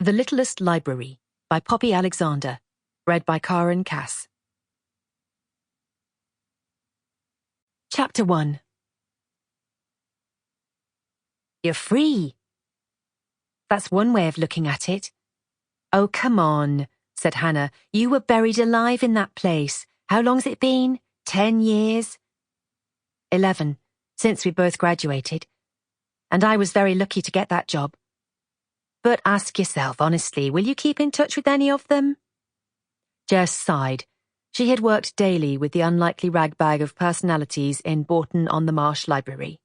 The Littlest Library by Poppy Alexander, read by Karen Cass. Chapter 1. You're free. That's one way of looking at it. Oh, come on, said Hannah. You were buried alive in that place. How long's it been? 10 years? 11, since we both graduated. And I was very lucky to get that job. But ask yourself, honestly, will you keep in touch with any of them? Jess sighed. She had worked daily with the unlikely ragbag of personalities in Bourton-on-the-Marsh Library.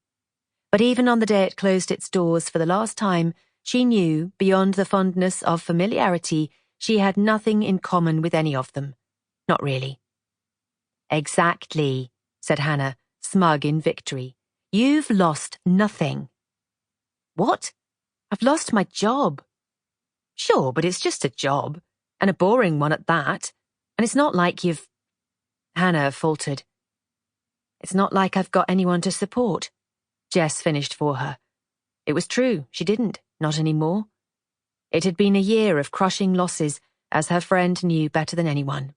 But even on the day it closed its doors for the last time, she knew, beyond the fondness of familiarity, she had nothing in common with any of them. Not really. Exactly, said Hannah, smug in victory. You've lost nothing. What? I've lost my job. Sure, but it's just a job, and a boring one at that, and it's not like you've... Hannah faltered. It's not like I've got anyone to support. Jess finished for her. It was true, she didn't, not anymore. It had been a year of crushing losses, as her friend knew better than anyone.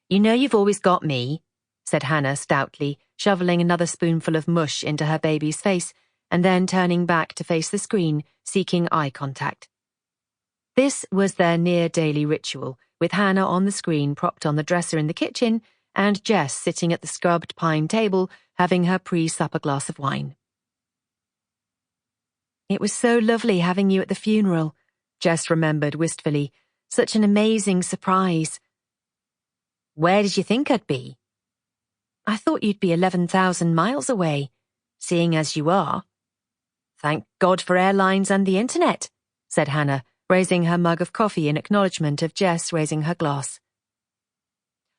You know you've always got me, said Hannah stoutly, shoveling another spoonful of mush into her baby's face, and then turning back to face the screen, seeking eye contact. This was their near-daily ritual, with Hannah on the screen propped on the dresser in the kitchen, and Jess sitting at the scrubbed pine table having her pre-supper glass of wine. It was so lovely having you at the funeral, Jess remembered wistfully. Such an amazing surprise. Where did you think I'd be? I thought you'd be 11,000 miles away, seeing as you are. Thank God for airlines and the internet, said Hannah, raising her mug of coffee in acknowledgement of Jess raising her glass.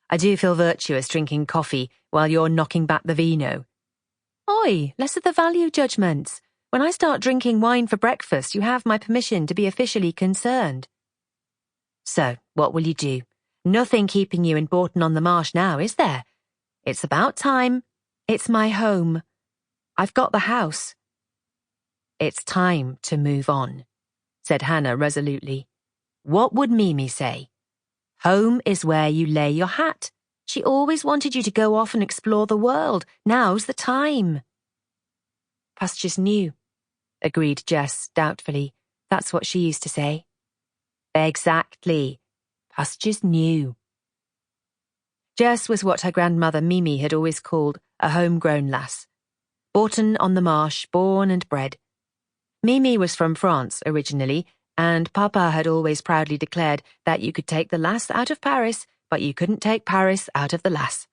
I do feel virtuous drinking coffee while you're knocking back the vino. Oi, less of the value judgments. When I start drinking wine for breakfast, you have my permission to be officially concerned. So, what will you do? Nothing keeping you in Bourton-on-the-Marsh now, is there? It's about time. It's my home. I've got the house. It's time to move on, said Hannah resolutely. What would Mimi say? Home is where you lay your hat. She always wanted you to go off and explore the world. Now's the time. Pastures new, agreed Jess doubtfully. That's what she used to say. Exactly. Pastures new. Jess was what her grandmother Mimi had always called a homegrown lass. Bourton-on-the-Marsh, born and bred. Mimi was from France originally, and Papa had always proudly declared that you could take the lass out of Paris, but you couldn't take Paris out of the lass.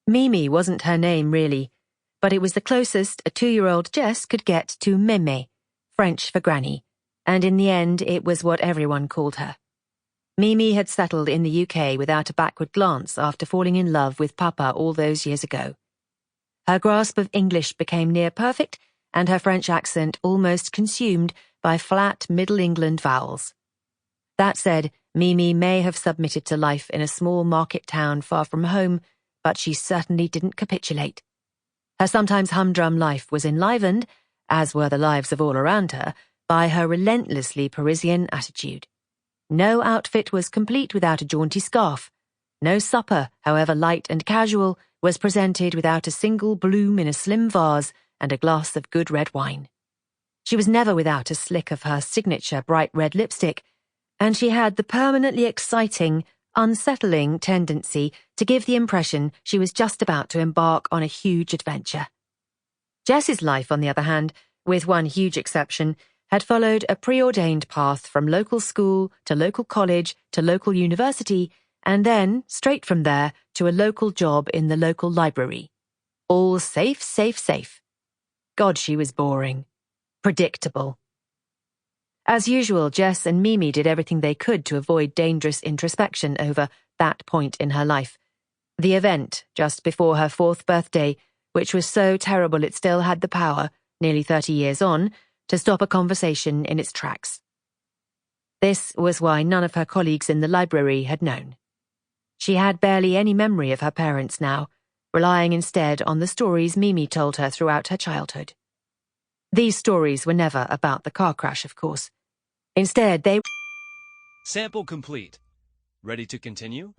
Mimi wasn't her name, really, but it was the closest a 2-year-old Jess could get to Mémé, French for granny, and in the end it was what everyone called her. Mimi had settled in the UK without a backward glance after falling in love with Papa all those years ago. Her grasp of English became near perfect, and her French accent almost consumed by flat Middle England vowels. That said, Mimi may have submitted to life in a small market town far from home, but she certainly didn't capitulate. Her sometimes humdrum life was enlivened, as were the lives of all around her, by her relentlessly Parisian attitude. No outfit was complete without a jaunty scarf. No supper, however light and casual, was presented without a single bloom in a slim vase and a glass of good red wine. She was never without a slick of her signature bright red lipstick, and she had the permanently exciting, unsettling tendency to give the impression she was just about to embark on a huge adventure. Jess's life, on the other hand, with one huge exception, had followed a preordained path from local school to local college to local university, and then, straight from there, to a local job in the local library. All safe, safe, safe. God, she was boring. Predictable. As usual, Jess and Mimi did everything they could to avoid dangerous introspection over that point in her life. The event, just before her 4th birthday, which was so terrible it still had the power, nearly 30 years on, to stop a conversation in its tracks. This was why none of her colleagues in the library had known. She had barely any memory of her parents now, relying instead on the stories Mimi told her throughout her childhood. These stories were never about the car crash, of course. Instead, they Sample complete. Ready to continue?